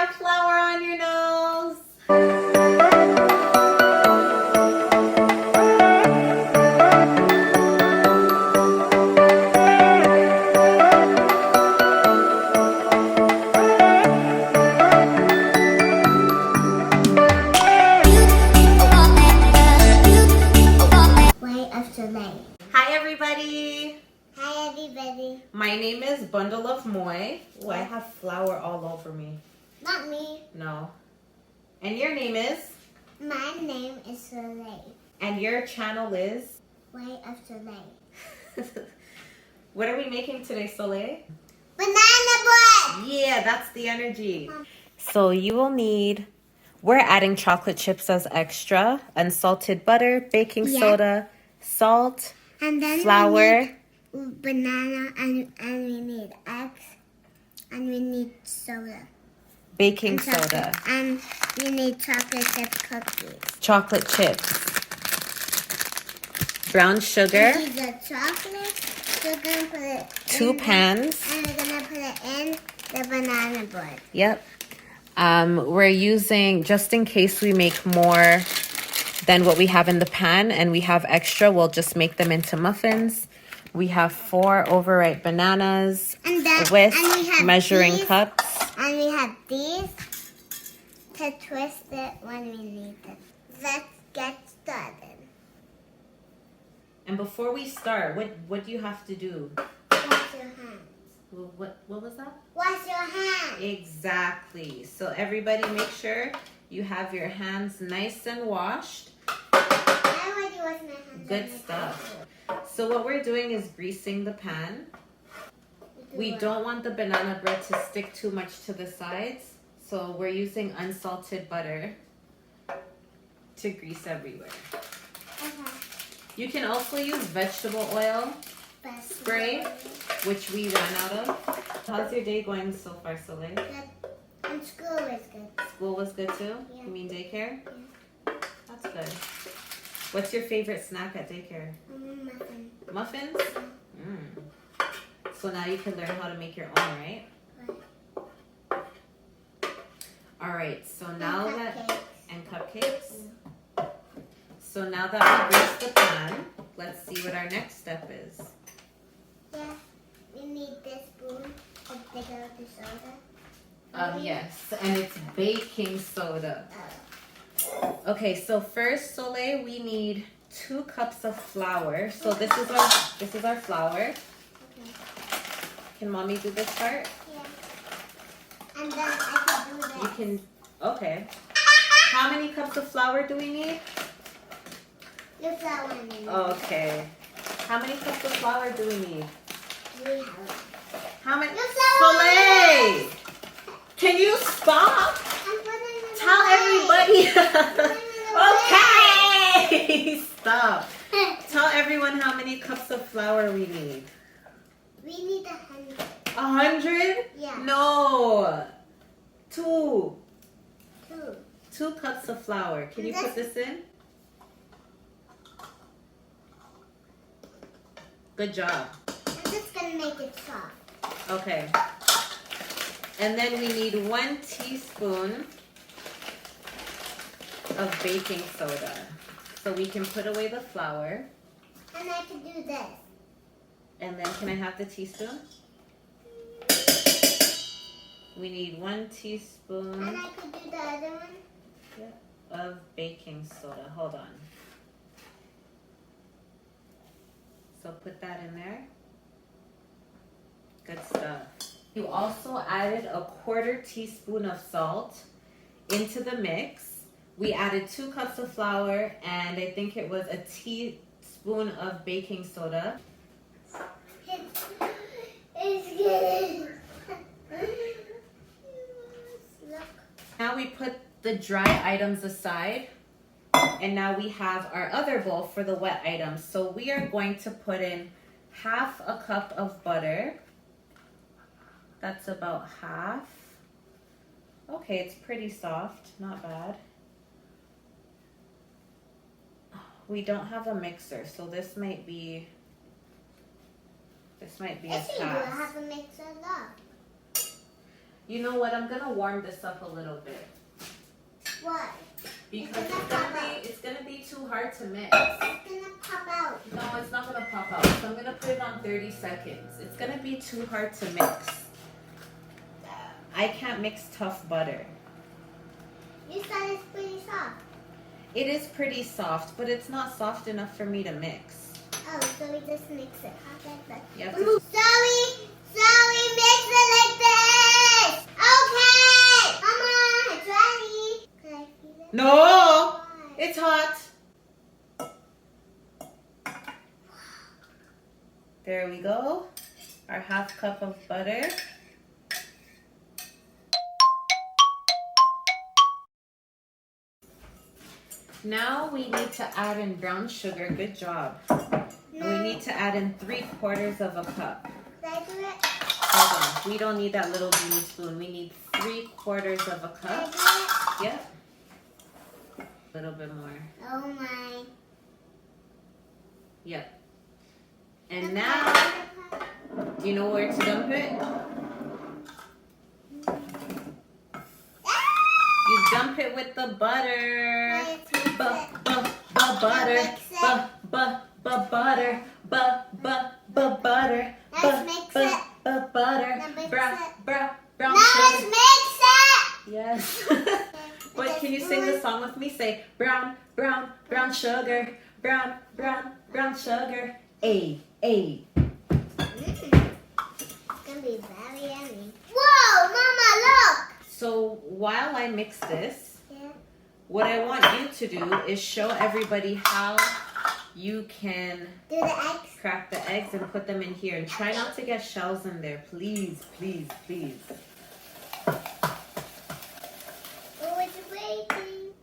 have flour on your nose. Way of Soleil. Hi, everybody. Hi, everybody. My name is Bundle of Moy. Oh, I have flour all over me. Not me. No. And your name is? My name is Soleil. And your channel is? Way of Soleil. What are we making today, Soleil? Banana bread! Yeah, that's the energy. So you will need, we're adding chocolate chips as extra, unsalted butter, baking Yeah. soda, salt, And then flour. we need banana and we need eggs and we need soda. Baking And chocolate- soda, And we need chocolate chip cookies. chocolate chips, brown sugar, And these are chocolate. We're gonna put it two in pans. And we're gonna put it in the banana bread. Yep. We're using, just in case we make more than what we have in the pan and we have extra, we'll just make them into muffins. We have 4 overripe bananas And then with and we have measuring these, cups. And we have these to twist it when we need it. Let's get started. And before we start, what do you have to do? Wash your hands. What was that? Wash your hands. Exactly. So everybody make sure you have your hands nice and washed. I already washed my hands. Good stuff. So what we're doing is greasing the pan. We don't want the banana bread to stick too much to the sides. So we're using unsalted butter to grease everywhere. Okay. You can also use vegetable oil Best spray, which we ran out of. How's your day going so far, Soleil? Good. And school is good. School was good too? Yeah. You mean daycare? That's good. What's your favorite snack at daycare? Muffin. Muffins? Mm. So now you can learn how to make your own, right? Right. All right, so now that, Cupcakes. and cupcakes. So now that we greased the pan, let's see what our next step is. Yeah. We need this spoon to take out the soda. Yes, and it's baking soda. Okay, so first, Soleil, we need 2 cups of flour. So this is our flour. Okay. Can mommy do this part? Yeah. And then I can do this. You can, okay. How many cups of flour do we need? Your flour in it. Okay. How many cups of flour do we need? We have. How many? Your flour. Soleil! Can you stop? I'm putting it Tell away. everybody. Okay! Stop. Tell everyone how many cups of flour we need. We need 100. 100? Yeah. No. 2. 2. 2 cups of flour. Can you put this in? Good job. I'm just gonna make it soft. Okay. And then we need 1 teaspoon of baking soda. So we can put away the flour. And I can do this. And then can I have the teaspoon? We need 1 teaspoon And I could do the other one. of baking soda. Hold on. So put that in there. Good stuff. You also added a 1/4 teaspoon of salt into the mix. We added 2 cups of flour and I think it was a teaspoon of baking soda. It's good. Look. Now we put the dry items aside and now we have our other bowl for the wet items. So we are going to put in 1/2 cup of butter. That's about half. Okay, it's pretty soft, not bad. We don't have a mixer, so this might be a Yes, you do task. have a mixer left. You know what? I'm gonna warm this up a little bit Why? because it's gonna be too hard to mix. It's gonna pop out. No, it's not gonna pop out. So I'm gonna put it on 30 seconds. It's gonna be too hard to mix. I can't mix tough butter. You said it's pretty soft. It is pretty soft, but it's not soft enough for me to mix. Oh, so we just mix it. Okay, but You have to- Zoe, mix it like this. Okay. Mama, it's ready. Can I feel it? No, Why? it's hot. There we go. Our half cup of butter. Now we need to add in brown sugar. Good job. And we need to add in 3/4 of a cup. Can I do it? Hold on. We don't need that little beanie spoon. We need 3/4 of a Can I cup. do it? Yep. A little bit more. Oh my. Yep. And now, do you know where to dump it? You dump it with the butter. Let's mix it. Butter. Mix it. Butter. Butter. Let's mix it. Butter. Now mix Brown it. brown Now let's sugar. mix it. Yes. But With can a you sing the spoon. song with me? Say brown sugar. Brown sugar. A. It's gonna be very yummy. Whoa, Mama, look. So while I mix this, Yeah. what I want you to do is show everybody how you can Do the eggs. crack the eggs and put them in here. And try not to get shells in there. Please, please, please. Oh, it's breaking.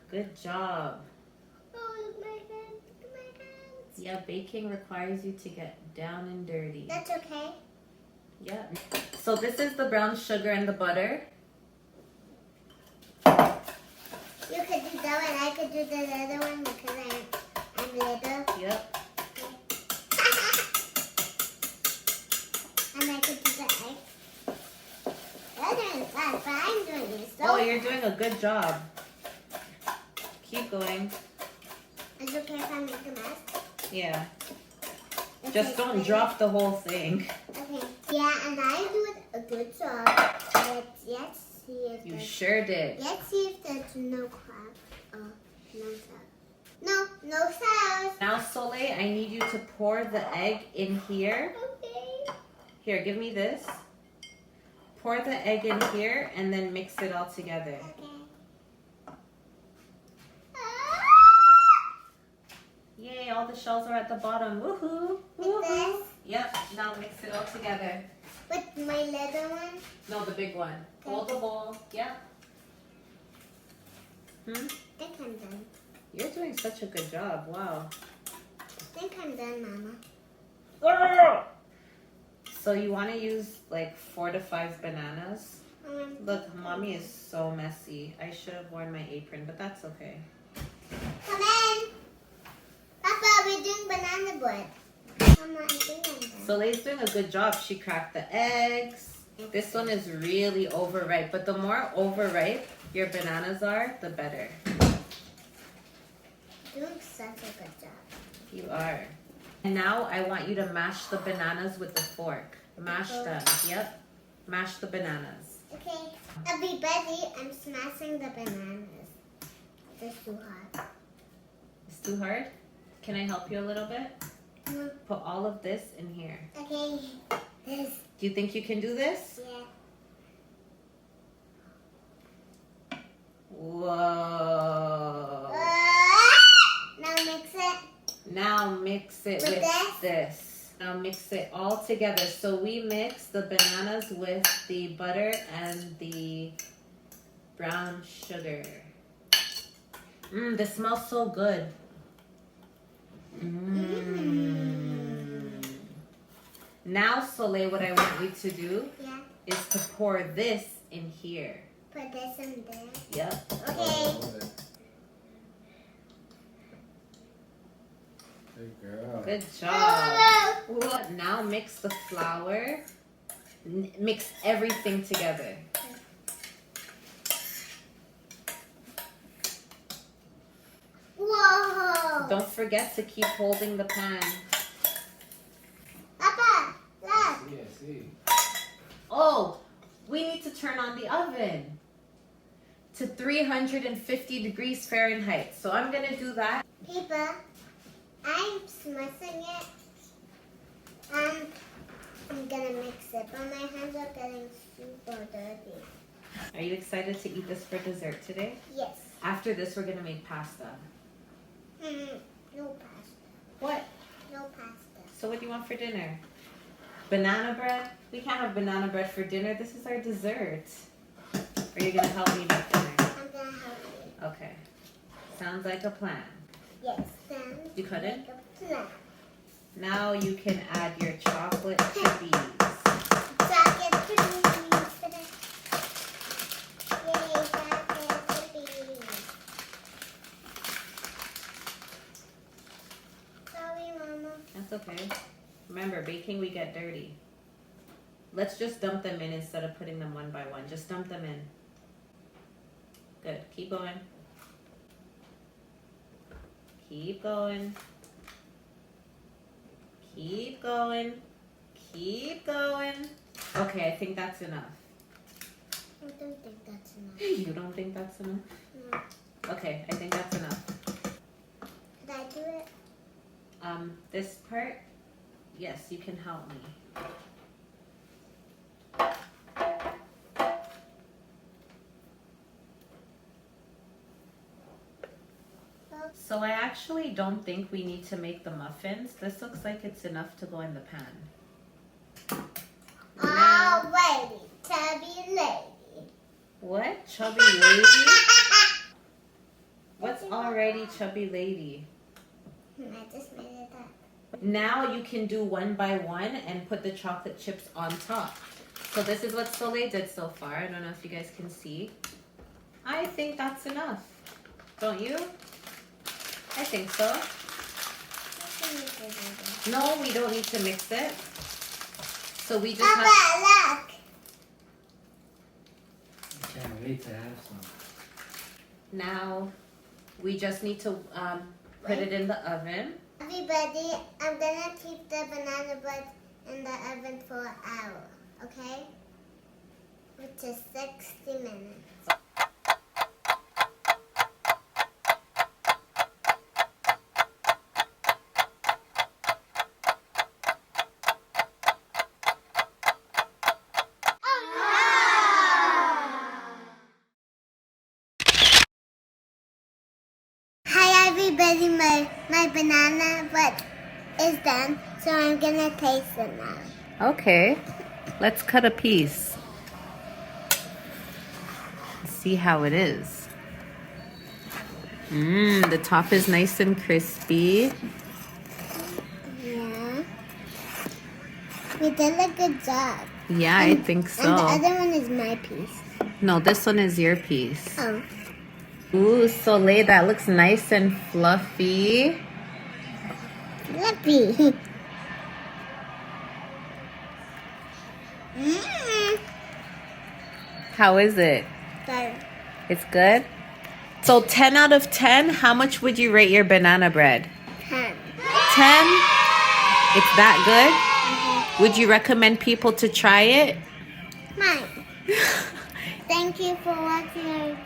Good job. Oh, look my hands. Look at my hands. Yeah, baking requires you to get down and dirty. That's okay. Yeah. So this is the brown sugar and the butter. You could do that one. I could do the other one because I'm little. Yep. And I could do the eggs. You're doing fast, but I'm doing it so Oh, you're doing a good job. Keep going. Is it okay if I make a mess? Yeah. Okay, Just don't ready? drop the whole thing. Okay. Yeah, and I do a good job. Let's see if You there's, sure did. let's see if there's no crab. Oh, no cells. No cells. Now, Soleil, I need you to pour the egg in here. Okay. Here, give me this. Pour the egg in here and then mix it all together. Okay. Yay, all the shells are at the bottom. Woohoo! With Woohoo! this, Yep, now mix it all together. with my little one. No, the big one. Hold the bowl. Yep. I think I'm done. You're doing such a good job. Wow. I think I'm done, Mama. So you want to use like 4 to 5 bananas. Look, mommy is so messy. I should have worn my apron, but that's okay. Come in. Papa, we're doing banana bread. Mama, I think I'm done. Soleil's doing a good job. She cracked the eggs. This one is really overripe, but the more overripe your bananas are, the better. Doing such a good job. You are. And now I want you to mash the bananas with the fork. Mash them. Yep. Mash the bananas. Okay. Everybody, I'm smashing the bananas. It's too hot. It's too hard? Can I help you a little bit? No. Put all of this in here. Okay. This. Do you think you can do this? Yeah. Whoa. Now mix it. Now mix it With with this. Now mix it all together. So we mix the bananas with the butter and the brown sugar. This smells so good. Now, Soleil, what I want you to do Yeah. is to pour this in here. Put this in there. Yep. Okay. Good girl. Good job. Well, now mix the flour. Mix everything together. Whoa. Don't forget to keep holding the pan. Papa, look. I see. Oh, we need to turn on the oven to 350 degrees Fahrenheit. So I'm gonna do that. Papa, I'm smashing it. I'm gonna mix it, but my hands are getting super dirty. Are you excited to eat this for dessert today? Yes. After this, we're gonna make pasta. No pasta. What? No pasta. So what do you want for dinner? Banana bread? We can't have banana bread for dinner. This is our dessert. Are you gonna help me make dinner? I'm gonna help you. Okay. Sounds like a plan. Yes, then. You cut it? make a plan. Now you can add your chocolate chippies. Chocolate chippies. Yay, chocolate chippies. Sorry, Mama. That's okay. Remember, baking, we get dirty. Let's just dump them in instead of putting them one by one. Just dump them in. Good. Keep going. Keep going. Keep going. Keep going. Okay, I think that's enough. I don't think that's enough. You don't think that's enough? No. Okay, I think that's enough. Did I do it? This part, yes, you can help me. So I actually don't think we need to make the muffins. This looks like it's enough to go in the pan. Alrighty, chubby lady. What? Chubby lady? What's already chubby lady? I just made it up. Now you can do one by one and put the chocolate chips on top. So this is what Soleil did so far. I don't know if you guys can see. I think that's enough. Don't you? I think so. No, we don't need to mix it. So we just have... Papa, look. I can't wait to have some. Now we just need to put it in the oven. Everybody, I'm gonna keep the banana bread in the oven for an hour, okay? Which is 60 minutes. Hi everybody, my banana bread is done, so I'm gonna taste it now. Okay, let's cut a piece. See how it is. The top is nice and crispy. Yeah. We did a good job. Yeah, I think so. And the other one is my piece. No, this one is your piece. Oh. Ooh, Soleil, that looks nice and fluffy. Fluffy. How is it? Sorry. It's good? So 10 out of 10, how much would you rate your banana bread? 10. 10? It's that good? Would you recommend people to try it? Mine. Thank you for watching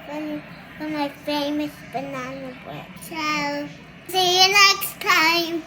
for my famous banana bread. So, see you next time.